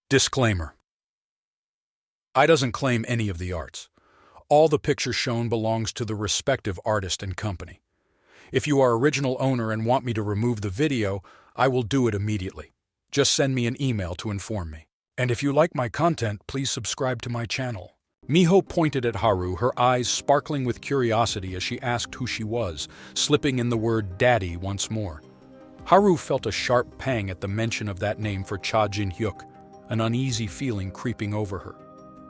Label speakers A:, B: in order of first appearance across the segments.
A: Disclaimer. I doesn't claim any of the arts. All the pictures shown belongs to the respective artist and company. If you are original owner and want me to remove the video, I will do it immediately. Just send me an email to inform me. And if you like my content, please subscribe to my channel. Miho pointed at Haru, her eyes sparkling with curiosity as she asked who she was, slipping in the word daddy once more. Haru felt a sharp pang at the mention of that name for Cha Jin-hyuk, an uneasy feeling creeping over her.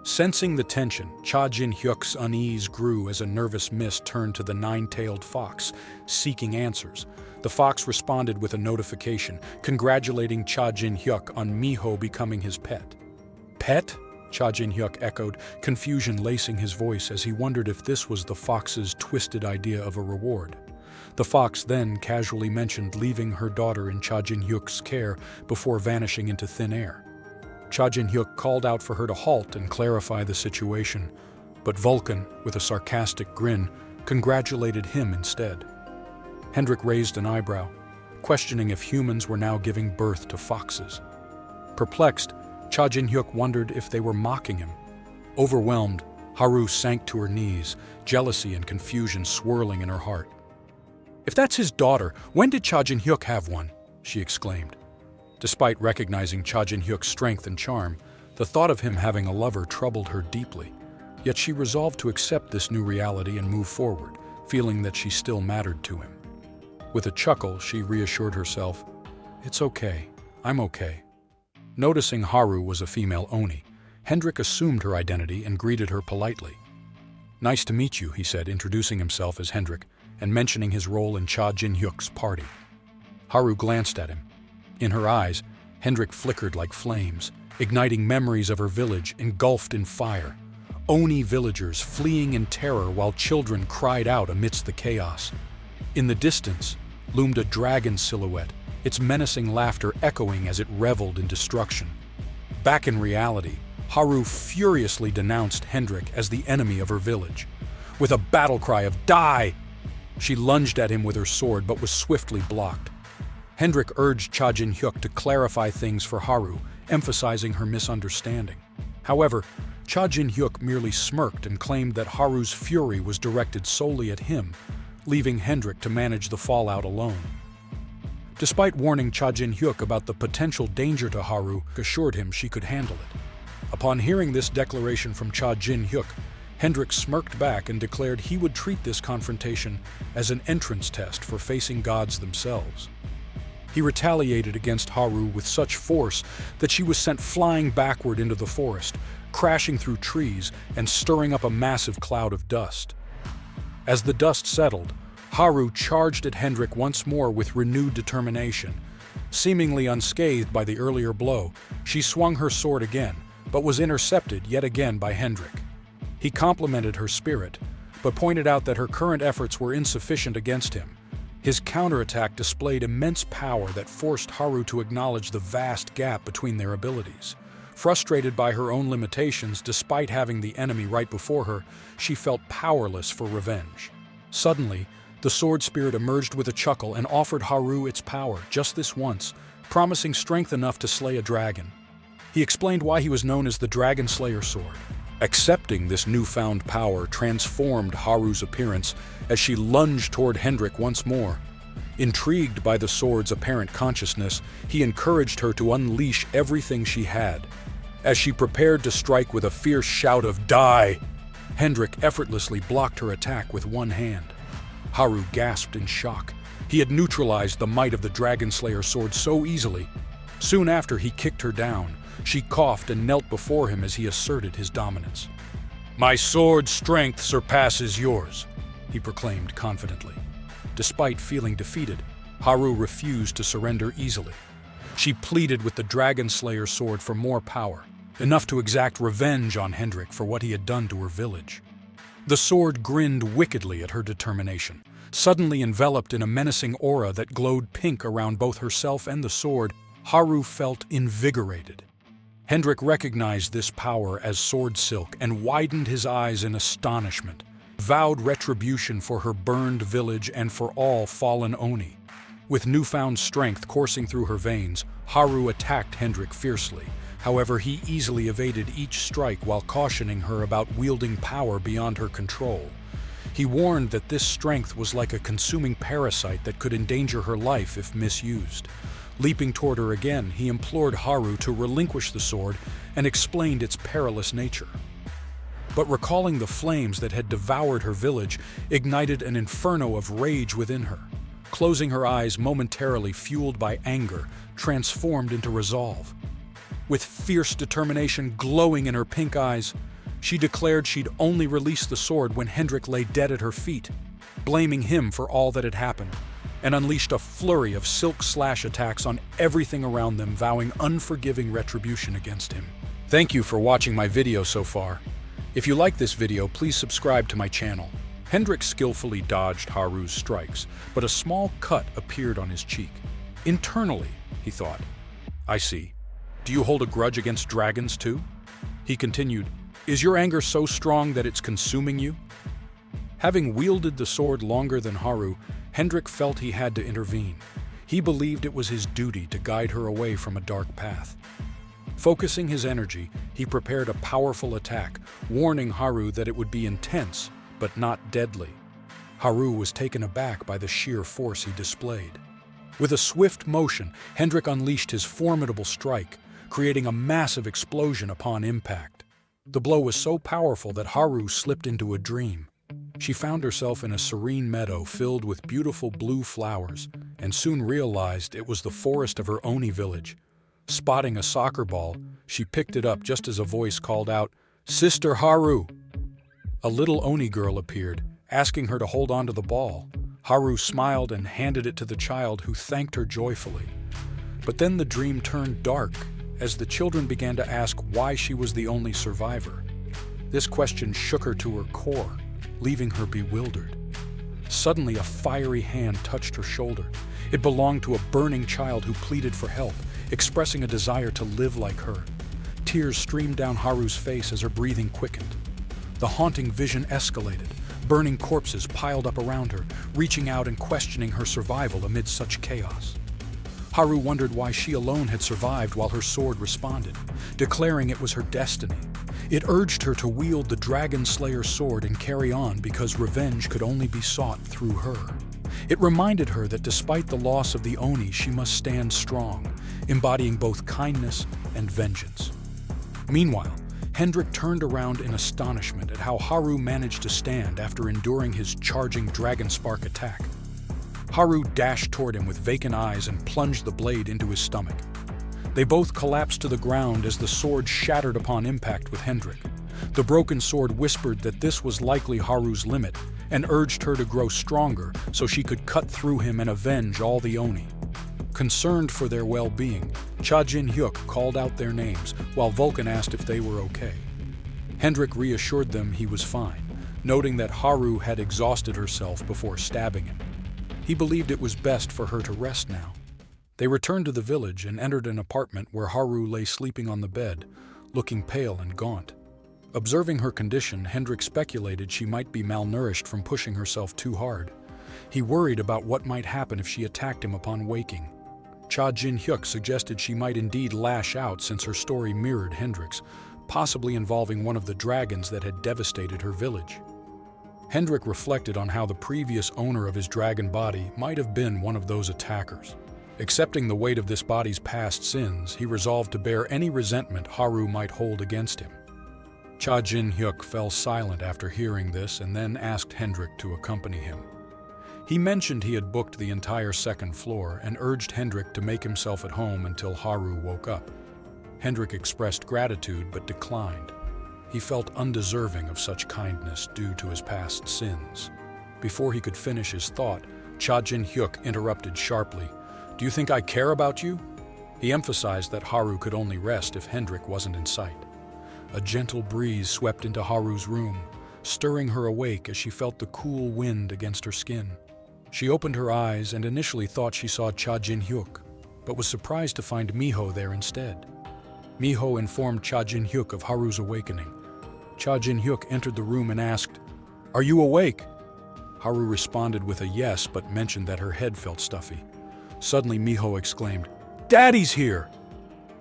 A: Sensing the tension, Cha Jin-hyuk's unease grew as a nervous mist turned to the nine-tailed fox, seeking answers. The fox responded with a notification, congratulating Cha Jin-hyuk on Miho becoming his pet. Pet? Cha Jin-hyuk echoed, confusion lacing his voice as he wondered if this was the fox's twisted idea of a reward. The fox then casually mentioned leaving her daughter in Cha Jin-hyuk's care before vanishing into thin air. Cha Jin-hyuk called out for her to halt and clarify the situation, but Vulcan, with a sarcastic grin, congratulated him instead. Hendrik raised an eyebrow, questioning if humans were now giving birth to foxes. Perplexed, Cha Jin-hyuk wondered if they were mocking him. Overwhelmed, Haru sank to her knees, jealousy and confusion swirling in her heart. "If that's his daughter, when did Cha Jin-hyuk have one?" she exclaimed. Despite recognizing Cha Jin-hyuk's strength and charm, the thought of him having a lover troubled her deeply. Yet she resolved to accept this new reality and move forward, feeling that she still mattered to him. With a chuckle, she reassured herself, "It's okay, I'm okay." Noticing Haru was a female Oni, Hendrik assumed her identity and greeted her politely. "Nice to meet you," he said, introducing himself as Hendrik and mentioning his role in Cha Jin-hyuk's party. Haru glanced at him. In her eyes, Hendrik flickered like flames, igniting memories of her village engulfed in fire. Oni villagers fleeing in terror while children cried out amidst the chaos. In the distance loomed a dragon silhouette, its menacing laughter echoing as it reveled in destruction. Back in reality, Haru furiously denounced Hendrik as the enemy of her village. With a battle cry of "Die!" she lunged at him with her sword but was swiftly blocked. Hendrik urged Cha Jin-hyuk to clarify things for Haru, emphasizing her misunderstanding. However, Cha Jin-hyuk merely smirked and claimed that Haru's fury was directed solely at him, leaving Hendrik to manage the fallout alone. Despite warning Cha Jin-hyuk about the potential danger to Haru, assured him she could handle it. Upon hearing this declaration from Cha Jin-hyuk, Hendrik smirked back and declared he would treat this confrontation as an entrance test for facing gods themselves. He retaliated against Haru with such force that she was sent flying backward into the forest, crashing through trees and stirring up a massive cloud of dust. As the dust settled, Haru charged at Hendrik once more with renewed determination. Seemingly unscathed by the earlier blow, she swung her sword again, but was intercepted yet again by Hendrik. He complimented her spirit, but pointed out that her current efforts were insufficient against him. His counterattack displayed immense power that forced Haru to acknowledge the vast gap between their abilities. Frustrated by her own limitations despite having the enemy right before her, she felt powerless for revenge. Suddenly, the sword spirit emerged with a chuckle and offered Haru its power, just this once, promising strength enough to slay a dragon. He explained why he was known as the Dragon Slayer Sword. Accepting this newfound power transformed Haru's appearance as she lunged toward Hendrik once more. Intrigued by the sword's apparent consciousness, he encouraged her to unleash everything she had. As she prepared to strike with a fierce shout of "Die!" Hendrik effortlessly blocked her attack with one hand. Haru gasped in shock. He had neutralized the might of the Dragon Slayer sword so easily. Soon after he kicked her down, she coughed and knelt before him as he asserted his dominance. "My sword's strength surpasses yours," he proclaimed confidently. Despite feeling defeated, Haru refused to surrender easily. She pleaded with the Dragon Slayer sword for more power, enough to exact revenge on Hendrik for what he had done to her village. The sword grinned wickedly at her determination. Suddenly enveloped in a menacing aura that glowed pink around both herself and the sword, Haru felt invigorated. Hendrik recognized this power as sword silk and widened his eyes in astonishment, vowed retribution for her burned village and for all fallen Oni. With newfound strength coursing through her veins, Haru attacked Hendrik fiercely, However, he easily evaded each strike while cautioning her about wielding power beyond her control. He warned that this strength was like a consuming parasite that could endanger her life if misused. Leaping toward her again, he implored Haru to relinquish the sword and explained its perilous nature. But recalling the flames that had devoured her village ignited an inferno of rage within her. Closing her eyes momentarily, fueled by anger, transformed into resolve. With fierce determination glowing in her pink eyes, she declared she'd only release the sword when Hendrik lay dead at her feet, blaming him for all that had happened, and unleashed a flurry of silk slash attacks on everything around them, vowing unforgiving retribution against him. Thank you for watching my video so far. If you like this video, please subscribe to my channel. Hendrik skillfully dodged Haru's strikes, but a small cut appeared on his cheek. Internally, he thought, "I see. Do you hold a grudge against dragons too?" He continued, "Is your anger so strong that it's consuming you?" Having wielded the sword longer than Haru, Hendrik felt he had to intervene. He believed it was his duty to guide her away from a dark path. Focusing his energy, he prepared a powerful attack, warning Haru that it would be intense, but not deadly. Haru was taken aback by the sheer force he displayed. With a swift motion, Hendrik unleashed his formidable strike, creating a massive explosion upon impact. The blow was so powerful that Haru slipped into a dream. She found herself in a serene meadow filled with beautiful blue flowers, and soon realized it was the forest of her Oni village. Spotting a soccer ball, she picked it up just as a voice called out, "Sister Haru!" A little Oni girl appeared, asking her to hold on to the ball. Haru smiled and handed it to the child, who thanked her joyfully. But then the dream turned dark as the children began to ask why she was the only survivor. This question shook her to her core, leaving her bewildered. Suddenly, a fiery hand touched her shoulder. It belonged to a burning child who pleaded for help, expressing a desire to live like her. Tears streamed down Haru's face as her breathing quickened. The haunting vision escalated. Burning corpses piled up around her, reaching out and questioning her survival amid such chaos. Haru wondered why she alone had survived while her sword responded, declaring it was her destiny. It urged her to wield the Dragon Slayer sword and carry on because revenge could only be sought through her. It reminded her that despite the loss of the Oni, she must stand strong, embodying both kindness and vengeance. Meanwhile, Hendrik turned around in astonishment at how Haru managed to stand after enduring his charging Dragon Spark attack. Haru dashed toward him with vacant eyes and plunged the blade into his stomach. They both collapsed to the ground as the sword shattered upon impact with Hendrik. The broken sword whispered that this was likely Haru's limit and urged her to grow stronger so she could cut through him and avenge all the Oni. Concerned for their well-being, Cha Jin-hyuk called out their names, while Vulcan asked if they were okay. Hendrik reassured them he was fine, noting that Haru had exhausted herself before stabbing him. He believed it was best for her to rest now. They returned to the village and entered an apartment where Haru lay sleeping on the bed, looking pale and gaunt. Observing her condition, Hendrik speculated she might be malnourished from pushing herself too hard. He worried about what might happen if she attacked him upon waking. Cha Jin-hyuk suggested she might indeed lash out since her story mirrored Hendrik's, possibly involving one of the dragons that had devastated her village. Hendrik reflected on how the previous owner of his dragon body might have been one of those attackers. Accepting the weight of this body's past sins, he resolved to bear any resentment Haru might hold against him. Cha Jin-hyuk fell silent after hearing this and then asked Hendrik to accompany him. He mentioned he had booked the entire second floor and urged Hendrik to make himself at home until Haru woke up. Hendrik expressed gratitude but declined. He felt undeserving of such kindness due to his past sins. Before he could finish his thought, Cha Jin-hyuk interrupted sharply. "Do you think I care about you?" He emphasized that Haru could only rest if Hendrik wasn't in sight. A gentle breeze swept into Haru's room, stirring her awake as she felt the cool wind against her skin. She opened her eyes and initially thought she saw Cha Jin-hyuk, but was surprised to find Miho there instead. Miho informed Cha Jin-hyuk of Haru's awakening. Cha Jin-hyuk entered the room and asked, "Are you awake?" Haru responded with a yes, but mentioned that her head felt stuffy. Suddenly Miho exclaimed, "Daddy's here!"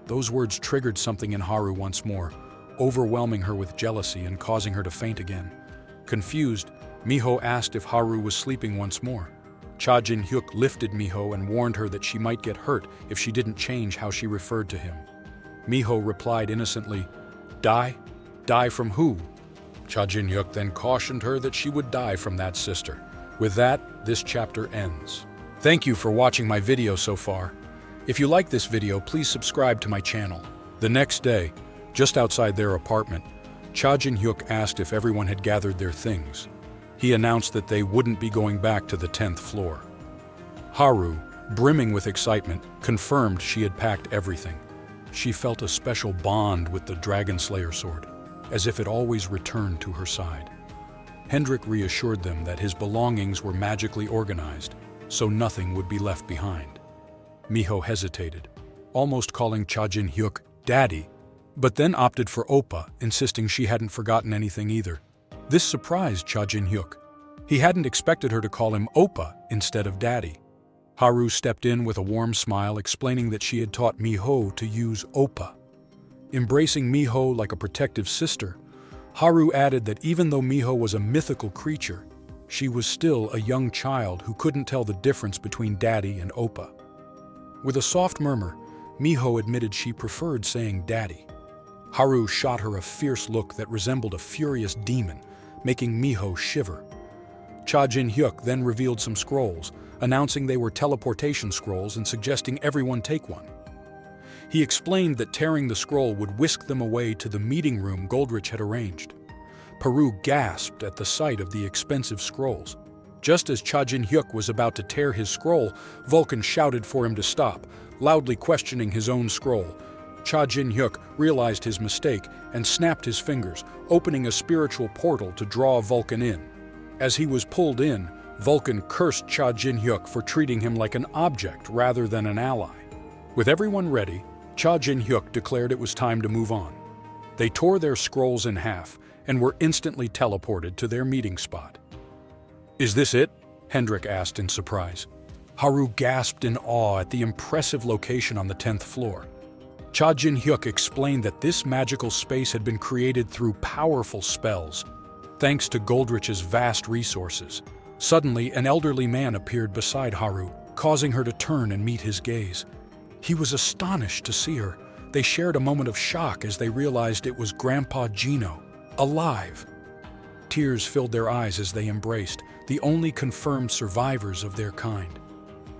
A: Those words triggered something in Haru once more, overwhelming her with jealousy and causing her to faint again. Confused, Miho asked if Haru was sleeping once more. Cha Jin-hyuk lifted Miho and warned her that she might get hurt if she didn't change how she referred to him. Miho replied innocently, "Die? Die from who?" Cha Jin-hyuk then cautioned her that she would die from that sister. With that, this chapter ends. Thank you for watching my video so far. If you like this video, please subscribe to my channel. The next day, just outside their apartment, Cha Jin-hyuk asked if everyone had gathered their things. He announced that they wouldn't be going back to the 10th floor. Haru, brimming with excitement, confirmed she had packed everything. She felt a special bond with the Dragon Slayer sword, as if it always returned to her side. Hendrik reassured them that his belongings were magically organized, so nothing would be left behind. Miho hesitated, almost calling Cha Jin-hyuk Daddy, but then opted for Oppa, insisting she hadn't forgotten anything either. This surprised Cha Jin-hyuk. He hadn't expected her to call him Oppa instead of Daddy. Haru stepped in with a warm smile, explaining that she had taught Miho to use Oppa. Embracing Miho like a protective sister, Haru added that even though Miho was a mythical creature, she was still a young child who couldn't tell the difference between Daddy and Oppa. With a soft murmur, Miho admitted she preferred saying Daddy. Haru shot her a fierce look that resembled a furious demon, making Miho shiver. Cha Jin-hyuk then revealed some scrolls, announcing they were teleportation scrolls and suggesting everyone take one. He explained that tearing the scroll would whisk them away to the meeting room Goldrich had arranged. Peru gasped at the sight of the expensive scrolls. Just as Cha Jin-hyuk was about to tear his scroll, Vulcan shouted for him to stop, loudly questioning his own scroll. Cha Jin-hyuk realized his mistake and snapped his fingers, opening a spiritual portal to draw Vulcan in. As he was pulled in, Vulcan cursed Cha Jin-hyuk for treating him like an object rather than an ally. With everyone ready, Cha Jin-hyuk declared it was time to move on. They tore their scrolls in half and were instantly teleported to their meeting spot. "Is this it?" Hendrik asked in surprise. Haru gasped in awe at the impressive location on the 10th floor. Cha Jin-hyuk explained that this magical space had been created through powerful spells, thanks to Goldrich's vast resources. Suddenly, an elderly man appeared beside Haru, causing her to turn and meet his gaze. He was astonished to see her. They shared a moment of shock as they realized it was Grandpa Gino, alive. Tears filled their eyes as they embraced, the only confirmed survivors of their kind.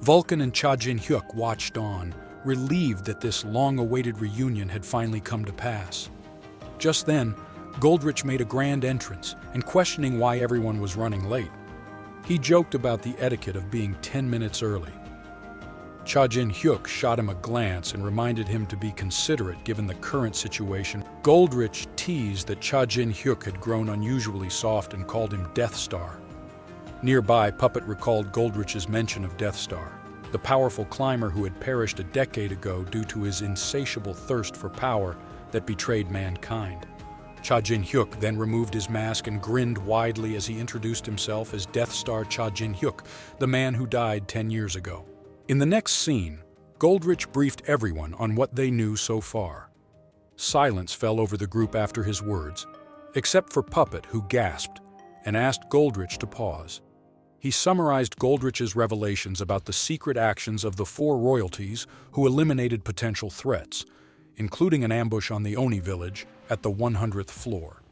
A: Vulcan and Cha Jin-hyuk watched on, relieved that this long-awaited reunion had finally come to pass. Just then, Goldrich made a grand entrance and questioning why everyone was running late. He joked about the etiquette of being 10 minutes early. Cha Jin-hyuk shot him a glance and reminded him to be considerate given the current situation. Goldrich teased that Cha Jin-hyuk had grown unusually soft and called him Death Star. Nearby, Puppet recalled Goldrich's mention of Death Star, the powerful climber who had perished a decade ago due to his insatiable thirst for power that betrayed mankind. Cha Jin-hyuk then removed his mask and grinned widely as he introduced himself as Death Star Cha Jin-hyuk, the man who died 10 years ago. In the next scene, Goldrich briefed everyone on what they knew so far. Silence fell over the group after his words, except for Puppet, who gasped and asked Goldrich to pause. He summarized Goldrich's revelations about the secret actions of the 4 royalties who eliminated potential threats, including an ambush on the Oni village at the 100th floor.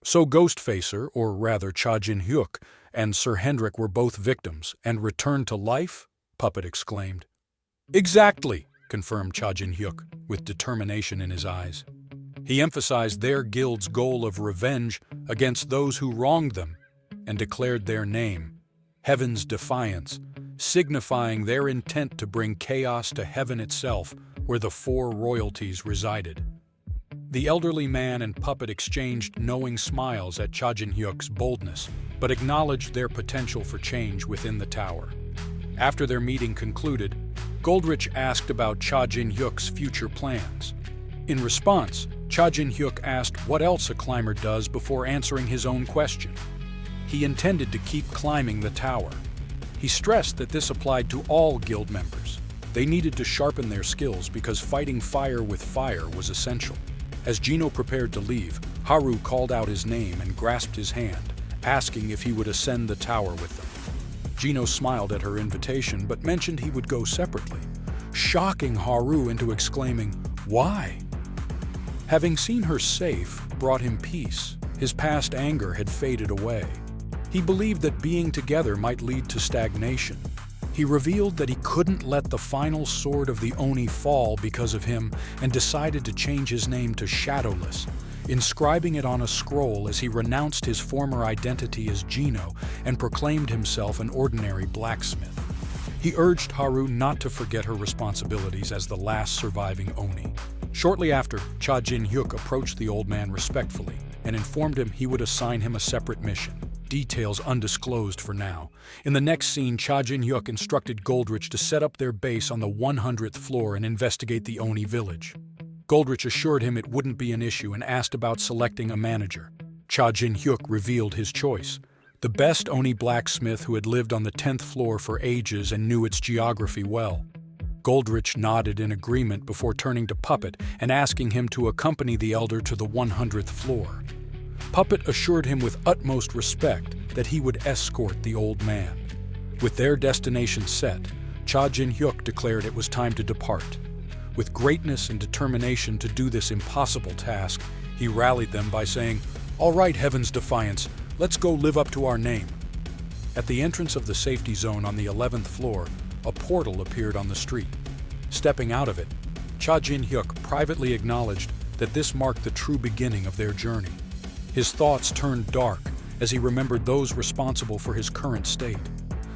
A: So Ghostfacer, or rather Cha Jin-hyuk, and Sir Hendrik were both victims and returned to life? Puppet exclaimed. Exactly, confirmed Cha Jin-hyuk, with determination in his eyes. He emphasized their guild's goal of revenge against those who wronged them and declared their name, Heaven's Defiance, signifying their intent to bring chaos to heaven itself, where the 4 royalties resided. The elderly man and Puppet exchanged knowing smiles at Cha Jin-hyuk's boldness, but acknowledged their potential for change within the tower. After their meeting concluded, Goldrich asked about Cha Jin-hyuk's future plans. In response, Cha Jin-hyuk asked what else a climber does before answering his own question. He intended to keep climbing the tower. He stressed that this applied to all guild members. They needed to sharpen their skills because fighting fire with fire was essential. As Gino prepared to leave, Haru called out his name and grasped his hand, asking if he would ascend the tower with them. Gino smiled at her invitation but mentioned he would go separately, shocking Haru into exclaiming, "Why?" Having seen her safe brought him peace. His past anger had faded away. He believed that being together might lead to stagnation. He revealed that he couldn't let the final sword of the Oni fall because of him and decided to change his name to Shadowless, inscribing it on a scroll as he renounced his former identity as Gino and proclaimed himself an ordinary blacksmith. He urged Haru not to forget her responsibilities as the last surviving Oni. Shortly after, Cha Jin-hyuk approached the old man respectfully and informed him he would assign him a separate mission. Details undisclosed for now. In the next scene, Cha Jin-hyuk instructed Goldrich to set up their base on the 100th floor and investigate the Oni village. Goldrich assured him it wouldn't be an issue and asked about selecting a manager. Cha Jin-hyuk revealed his choice: the best Oni blacksmith who had lived on the 10th floor for ages and knew its geography well. Goldrich nodded in agreement before turning to Puppet and asking him to accompany the elder to the 100th floor. Puppet assured him with utmost respect that he would escort the old man. With their destination set, Cha Jin-hyuk declared it was time to depart. With greatness and determination to do this impossible task, he rallied them by saying, "All right, Heaven's Defiance, let's go live up to our name." At the entrance of the safety zone on the 11th floor, a portal appeared on the street. Stepping out of it, Cha Jin-hyuk privately acknowledged that this marked the true beginning of their journey. His thoughts turned dark as he remembered those responsible for his current state,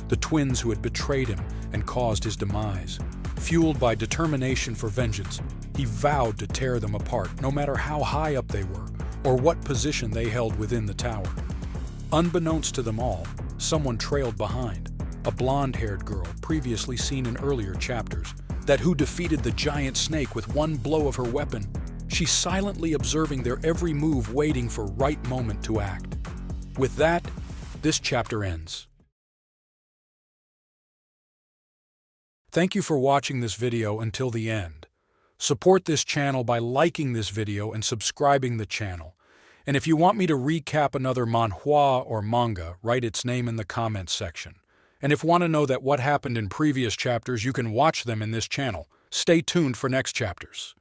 A: the twins who had betrayed him and caused his demise. Fueled by determination for vengeance, he vowed to tear them apart, no matter how high up they were or what position they held within the tower. Unbeknownst to them all, someone trailed behind, a blonde-haired girl previously seen in earlier chapters, that who defeated the giant snake with one blow of her weapon. She's silently observing their every move, waiting for right moment to act. With that, this chapter ends. Thank you for watching this video until the end. Support this channel by liking this video and subscribing the channel. And if you want me to recap another manhwa or manga, write its name in the comments section. And if you want to know that what happened in previous chapters, you can watch them in this channel. Stay tuned for next chapters.